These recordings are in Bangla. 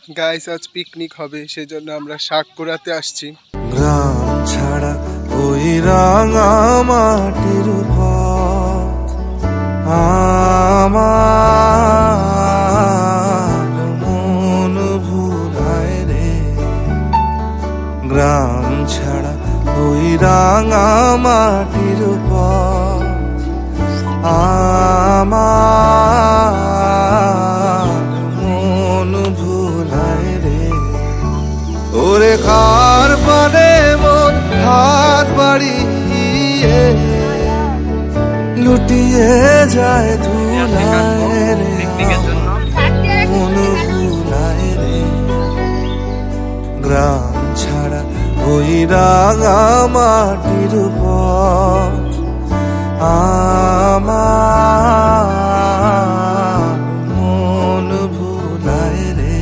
গাইস আজ পিকনিক হবে, সেজন্য আমরা শাক কুড়াতে আসছি। গ্রাম ছাড়া ওই রাঙা মাটির পথ আমার মন ভুলায় রে। গ্রাম ছাড়া ওই রাঙা মাটির পথ আমার মন ভুলায় রে। ওরে খার পানে মন হাত বাড়িয়ে লুটিয়ে যায় ধুলায় রে। মন ভুলায় রে। গ্রাম ছাড়া ওই রাঙা মাটির পথ আমার মন ভুলায় রে।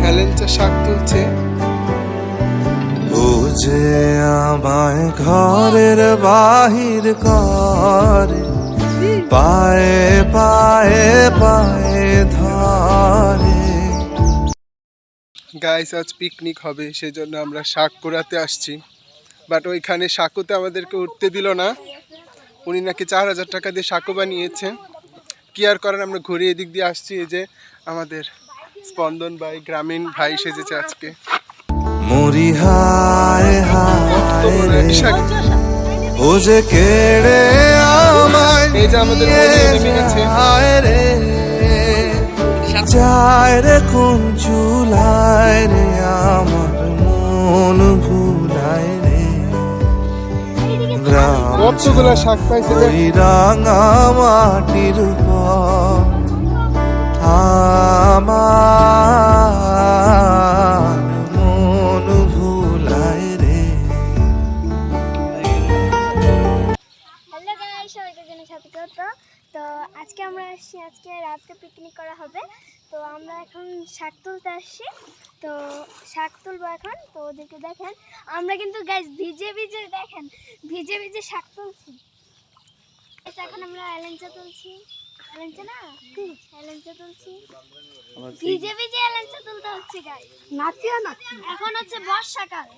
হেলেঞ্চা শাক তুলছে। ও যে আমায় ঘরের বাহির করে, পায়ে পায়ে পায়ে ধরে। গাইস আজ পিকনিক হবে, সেজন্য আমরা শাক কুড়াতে আসছি। বাট ওইখানে সাকুতে আমাদেরকে উঠতে দিল না। উনি নাকি 4000 টাকা দিয়ে সাকু বানিয়েছে। কি আর করেন, আমরা ঘুরে এদিক দিয়ে আসছি। এই যে আমাদের স্পন্দন ভাই, গ্রামীণ ভাই সেজেছে আজকে। মরি হায় হায় রে, ও যে কেড়ে আমায় এই যে আমাদের মনে নেমে গেছে। হায় রে, যায় রে কোন চুলায় রে, আমার মন ভুলায় রে। গ্রাম কতগুলো শাক পাইছে দেখ। ওই রাঙা মাটির পথ আমার মন ভুলায় রে। হ্যালো গাইস, সবাইকে জানাই স্বাগত। তো আজকে আমরা আসছি, আজকে রাতে পিকনিক করা হবে। তো আমরা এখন শাক তুলতে আসছি। তো শাক তুলবো এখন। তো ওদেরকে দেখেন, আমরা কিন্তু গাইস ভিজে ভিজে দেখেন ভিজে ভিজে শাক তুলছি। এখন আমরা এলেঞ্চা তুলছি। এলেঞ্চা না, এলেঞ্চা তুলছি। ভিজে ভিজে এলেঞ্চা তুলতে হচ্ছে গাইস। নাচিও নাচি। এখন হচ্ছে বর্ষাকাল।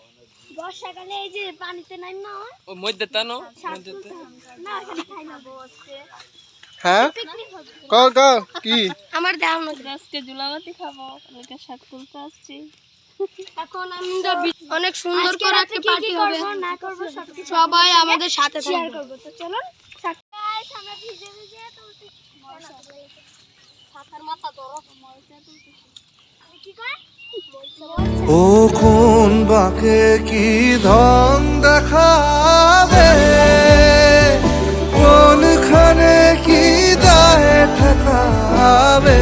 বর্ষাকালে এই যে পানিতে নাই না ও মধ্যে টানো না, এখানে খাই না বসে হ্যাঁ পিকনিক হবে। কও কও কি? আমার দাম না, আজকে জুলাবাতি খাবো, ওকে শাক তুলতে আসছি। এখন আমরা অনেক সুন্দর করে একটা পার্টি হবে, না করব সবকিছু সবাই আমাদের সাথে শেয়ার করব। তো চলো গাইস, আমরা ভিজে ভিজে তুলছি। ছাতার মাথা ধরো, ময়সা তুলছি। আমি কি কই? ও কোন বাকে কি ধন দেখাবে, কোনখানে কি দায় ঠেকাবে।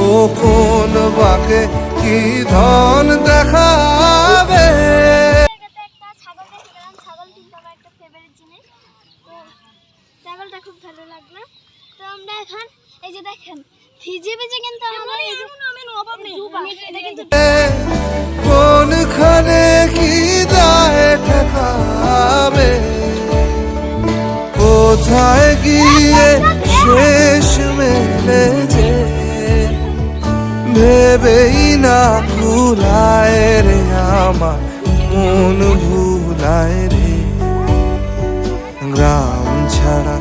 ও কোন বাকে কি ধন দেখাবে। একটা ছাগল দেখলাম, ছাগল কিন্তু আমার একটা ফেভারিট জিনিস। তো ছাগলটা খুব ভালো লাগলো। তো আমরা এখন এই যে দেখেন ভিজে ভিজে কিন্তু আমরা এই যে অভাব নেই, এটা কিন্তু কোনখানে কি দায় ঠেকাবে, কোথায় গিয়ে শেষ মেলে যে ভেবেই না ভুলায় রে, আমার মন ভুলায় রে। গ্রাম ছাড়া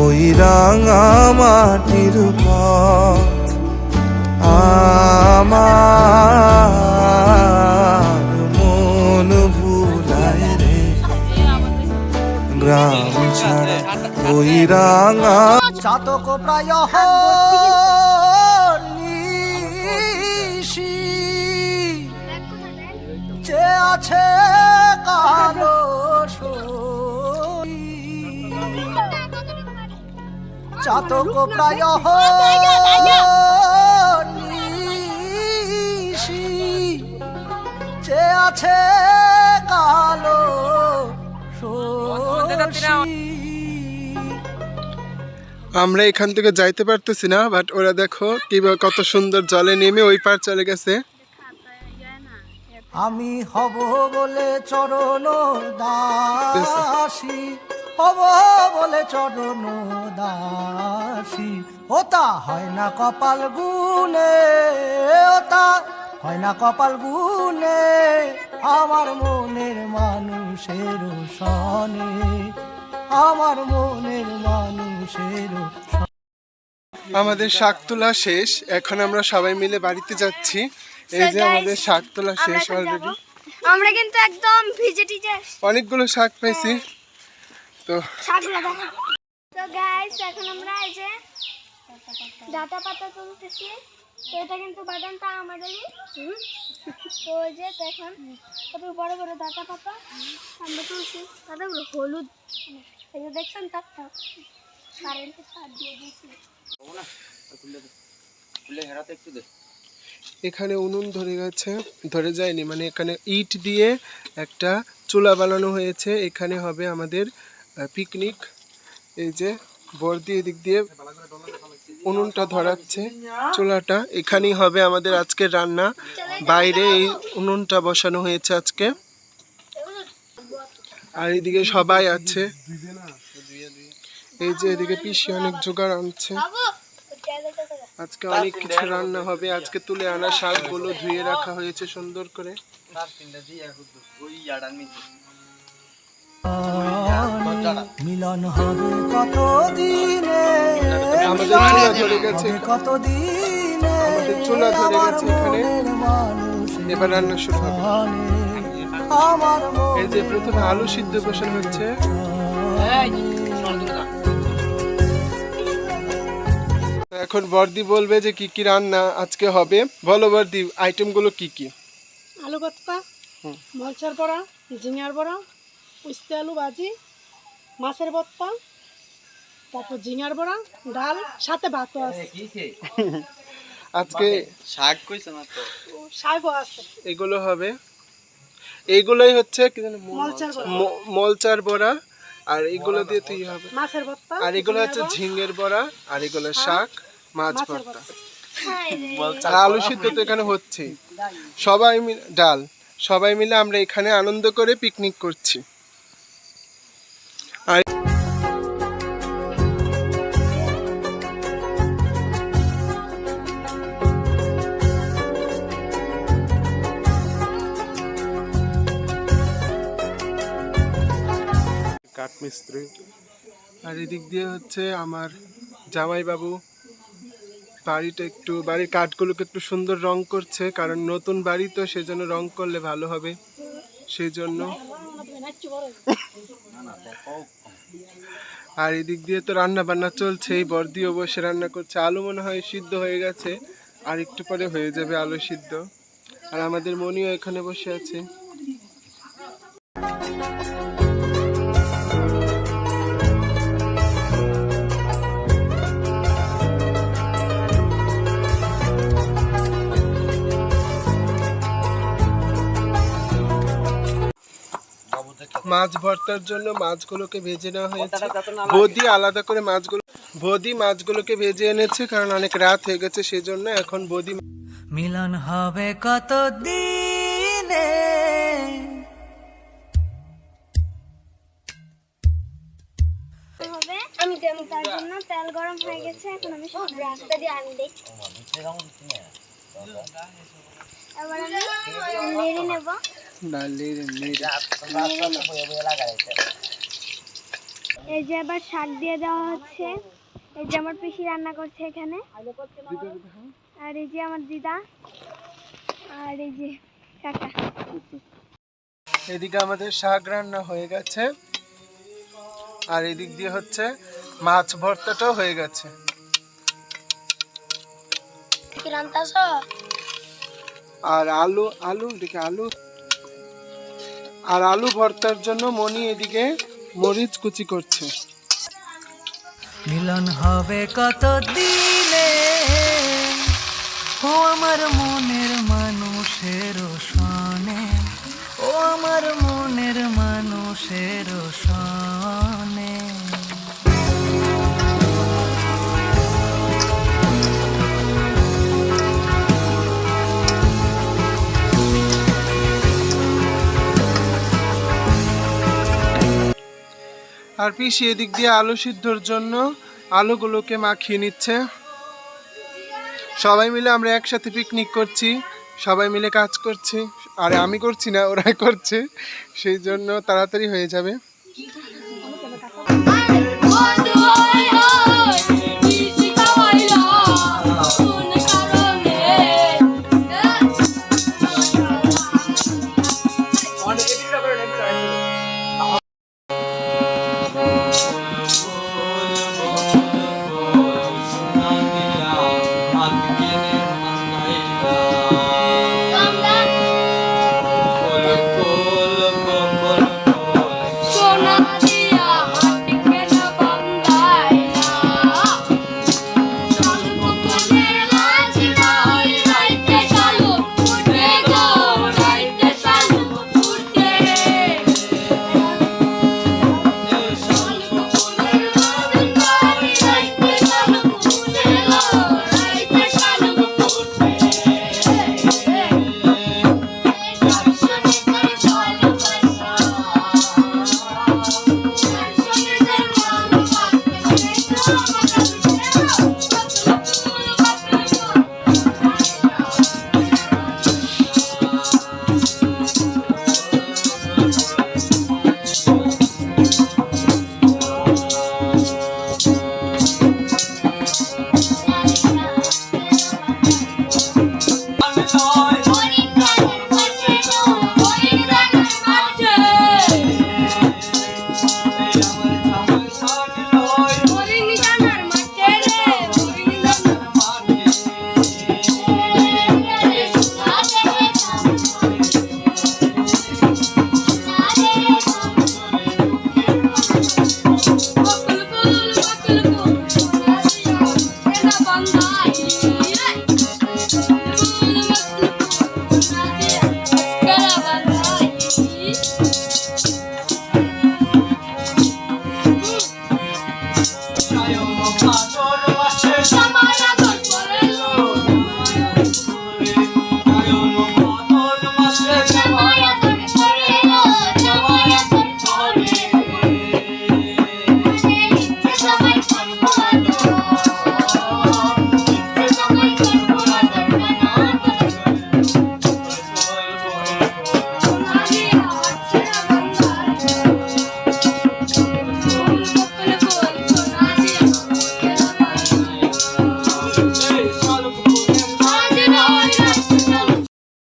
ওই রাঙা মাটির পথ আমার মন ভুলায় রে। গ্রাম ছাড়া ওই রাঙা চাতক প্রায় নিশি যে আছে কালো চাতক প্রায় নিশি যে আছে কালো আমরা এখান থেকে যাইতে পারতেছি না, বাট ওরা দেখো কিভাবে কত সুন্দর জলে নেমে ওই পার চলে গেছে। আমি হব বলে চরণ দাসী হব বলে চরণ দাসী, ওতা হয় না কপাল গুনে, ওতা হয় না কপাল গুনে, আমার মনের মানুষের সনে, আমার মনের মানুষের। আমাদের শাক তোলা শেষ, এখন আমরা সবাই মিলে বাড়িতে যাচ্ছি। এই যে আমাদের শাক তোলা শেষ অলরেডি। আমরা কিন্তু একদম ভিজে টিজে অনেকগুলো শাক পাইছি। তো শাকগুলো দেখো। তো গাইস এখন আমরা এই যে ডাটা পাতা তুলতেছি। তো এটা কিন্তু বাগানটা আমাদেরই। তো ওই যে এখন কত বড় বড় ডাটা পাতা আমরা তুলছি। পাতাগুলো হলুদ, এই যে দেখছেন তারটা কারেন্টের তার দিয়ে দিয়েছি। এখানে উনুন ধরে গেছে, ধরে যায়নি মানে এখানে ইট দিয়ে একটা চুলা বানানো হয়েছে। এখানে হবে আমাদের পিকনিক। এই যে বর্দি এদিক দিয়ে উনুনটা ধরাচ্ছে, চুলাটা এখানেই হবে আমাদের আজকের রান্না। বাইরে এই উনুনটা বসানো হয়েছে আজকে। আর এদিকে সবাই আছে, এই যে এদিকে পিসি অনেক জোগাড় আনছে। আজকে অনেক কিছু রান্না হবে। আজকে তুলে আনা শাকগুলো ধুয়ে রাখা হয়েছে সুন্দর করে। মিলন হবে কত দিনে, আমাদের চুলা ধরে গেছে, কত দিনে, আমাদের চুলা ধরে গেছে এখানে। এবার রান্না শুরু হবে। আমার এই যে প্রথমে আলু সিদ্ধ বসানো হচ্ছে। এখন বর্দি বলবে যে কি কি রান্না আজকে হবে। বলো বর্দি, আইটেমগুলো কি কি? আলু ভর্তা, মরচার বড়া, ঝিঙার বড়া, উস্তে আলু ভাজি, মাছের ভর্তা, তারপর ঝিঙার বড়া, ডাল, সাথে ভাতও আছে। আজকে শাকও আছে। এগুলো হবে, এইগুলোই হচ্ছে কি জানো, মরচার বড়া, মলচার বড়া। আর এগুলো দিয়ে তুই হবে মাছের ভর্তা, আর এগুলো হচ্ছে ঝিঙের বড়া। আর এগুলো শাক, মাছ ভর্তা, আর আলু সিদ্ধ তো এখানে হচ্ছে। সবাই মিলে ডাল, সবাই মিলে আমরা এখানে আনন্দ করে পিকনিক করছি। আর কাঠমিস্ত্রি। আর এদিক দিয়ে হচ্ছে আমার জামাইবাবু বাড়িটা একটু, বাড়ির কাঠগুলোকে একটু সুন্দর রং করছে, কারণ নতুন বাড়ি তো সেজন্য রং করলে ভালো হবে সেই জন্য। আর এদিক দিয়ে তো রান্না বান্না চলছে, এই বর্দিও বসে রান্না করছে। আলু মনে হয় সিদ্ধ হয়ে গেছে, আর একটু পরে হয়ে যাবে আলু সিদ্ধ। আর আমাদের মনিও এখানে বসে আছে। মাছ ভর্তার জন্য মাছগুলোকে ভেজে নেওয়া হয়েছে। বৌদি মাছগুলোকে ভেজে এনেছে, কারণ অনেক রাত হয়ে গেছে সেজন্য। এখন বৌদি মিলন হবে কত দিনে, আমি তার জন্য তেল গরম হয়ে গেছে। এখন আমি সব রাস্তা দিয়ে আনবি। এবার আমি নেড়ে নেব। এই যে এবার শাক দিয়ে দেওয়া হচ্ছে। এই যে আমার পিসি রান্না করছে এখানে, আর এই যে আমার দিদা, আর এই যে কাকা। এদিকে আমাদের শাক রান্না হয়ে গেছে, আর এদিক দিয়ে হচ্ছে মাছ ভর্তাটাও হয়ে গেছে। কি রান্তাছো? আর আলু এদিকে আলু ভর্তার জন্য মনি এদিকে মরিচ কুচি করছে। মিলন হবে কত দিনে, ও আমার মনের মানুষের সনে, ও আমার মনের মানুষের সনে। আর আর পিসি এদিক দিয়ে আলু সিদ্ধর জন্য আলুগুলোকে মাখিয়ে নিচ্ছে। সবাই মিলে আমরা একসাথে পিকনিক করছি, সবাই মিলে কাজ করছি। আরে আমি করছি না, ওরাই করছে, সেই জন্য তাড়াতাড়ি হয়ে যাবে।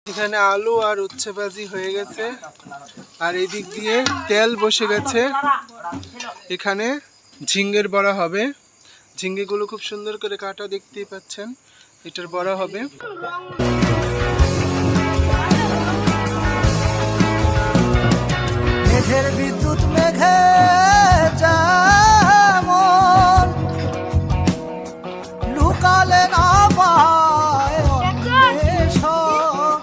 এখানে আলু আর উচ্ছে ভাজি হয়ে গেছে, আর এদিক দিয়ে তেল বসে গেছে। এখানে ঝিঙ্গের বড়া হবে। ঝিঙ্গেগুলো খুব সুন্দর করে কাটা, দেখতেই পাচ্ছেন। এটার বড়া হবে। মেঘের বিদ্যুৎ মেঘে যেমন লুকালে না পায় অন্বেষণ।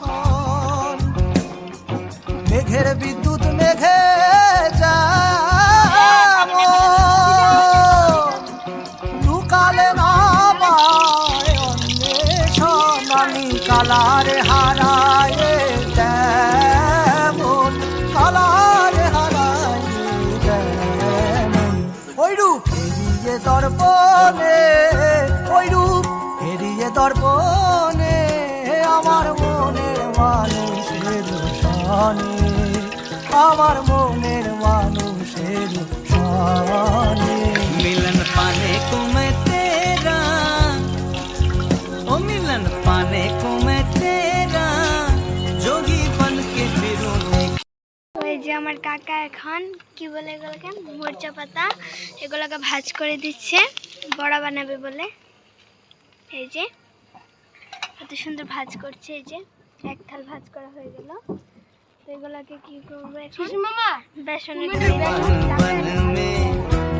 মেঘের বিদ্যুৎ মেঘে যেমন লুকালে না পায় অন্বেষণ। আমি কালারে হারায় তেমন কালারে হারায় তেমন। ওই রূপ হেরিয়ে দর্পণে, ওই রূপ হেরিয়ে দর্পণে আমার মনের মানুষের সনে, আমার মনের মানুষের সনে। मिलन पाने को मैं तेरा, ओ मिलन पाने को मैं तेरा जोगी बन के फिरूं। ওই যে আমার কাকা এখন কি বলে এগুলোকে, মরিচা পাতা, এগুলোকে ভাজ করে দিচ্ছে বড়া বানাবে বলে। এই যে কত সুন্দর ভাজ করছে। এই যে এক থাল ভাজ করা হয়ে গেল। তো এগুলোকে কি করবো এখন, বেসনের बन में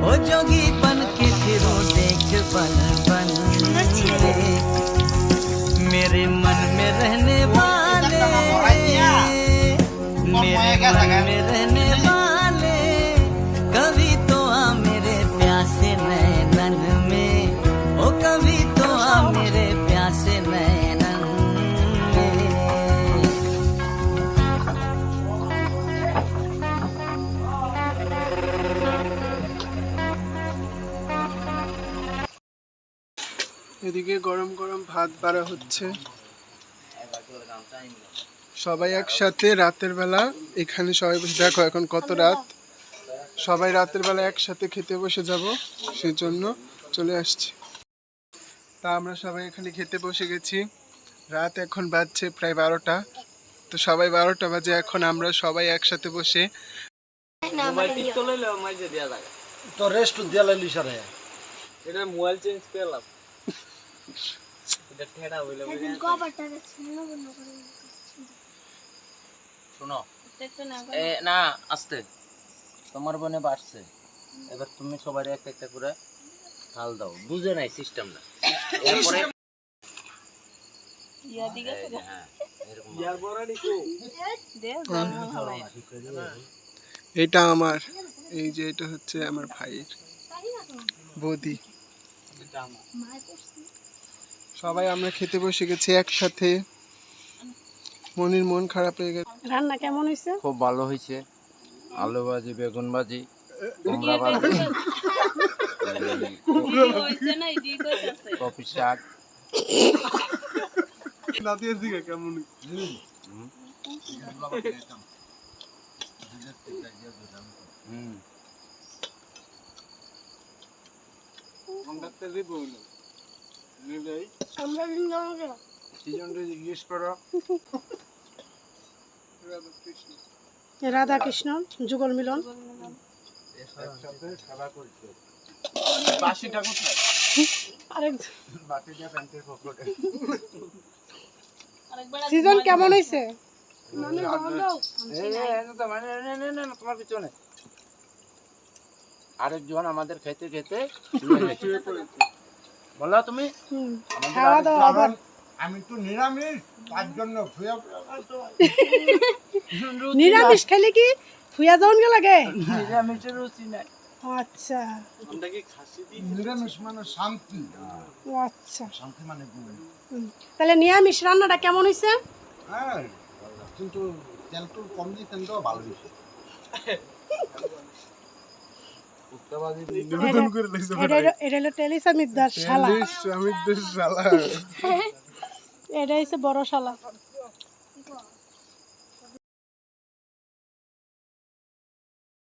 ओ जोगी बन के फिरूं देख बन बन में। मेरे मन में रहने वाले, मेरे मन में रहने वाले, कभी तो आ मेरे प्यासे नैनन में, ओ कभी तो आ मेरे प्यासे नैनन में। এদিকে গরম গরম ভাত বাড়া হচ্ছে, সবাই একসাথে রাতের বেলা এখানে সবাই বসে। দেখো এখন কত রাত, সবাই রাতের বেলা একসাথে খেতে বসে যাব, সেজন্য চলে আসছি। তা আমরা সবাই এখানে খেতে বসে গেছি। রাত এখন বাজছে প্রায় 12টা। তো সবাই 12টা বাজে, এখন আমরা সবাই একসাথে বসে মোবাইল ঠিক তো লইলো মাইজে দিয়া যায়। তো রেস্ট দিয়া লাইলি সারে এটা মোবাইল চেঞ্জ করলাম। এটা ঠেড়া হইলো বলে। কবারটা ছিল বন্ধ করে শোনো দেখতে না না আস্তে, তোমার বোনে বাড়ছে, এবার তুমি সবাই একটা একটা করে হাল দাও, বুঝে নাই সিস্টেম না। এরপরে ইয়া দিকে তো হ্যাঁ এরকম ইয়ার বড়াড়ি কো দে জন্ম হবে। এটা আমার, এই যে এটা হচ্ছে আমার ভাইয়ের বৌদি। সবাই আমরা খেতে বসে গেছি একসাথে। মনির মন খারাপ হয়ে গেছে। রান্না কেমন হয়েছে? খুব ভালো হয়েছে, আলু ভাজি, বেগুন ভাজি, কুমড়া ভাজি, হইছে না ইডি কইতাছে। কপি শাক। নাদিয়ার দিকে কেমন? হুম আমরা লিঙ্গামকে রাধা কৃষ্ণ যুগল মিলন। আরেক আরেকবার সিজন কেমন হয়েছে? তোমার পিছনে আরেকজন আমাদের খেতে খেতে বললা তুমি হুম, খাওয়া দাওয়া আবার আমি তো নিরামিষ, তার জন্য নিরামিষ খেলে কি ফুয়া যাওন গে লাগে? নিরামিষের রুচি নাই। আচ্ছা নিরামিষ মানে শান্তি, ও আচ্ছা। শান্তি মানে গুণ। তাহলে নিরামিষ রান্নাটা কেমন হয়েছে? হ্যাঁ, কিন্তু তেলটু কম দিতেন তো ভালো হয়েছে। এটা হলো টেলিসা মিদ্দার শালা, স্বামীদের শালা। এটা হচ্ছে বড় শালা।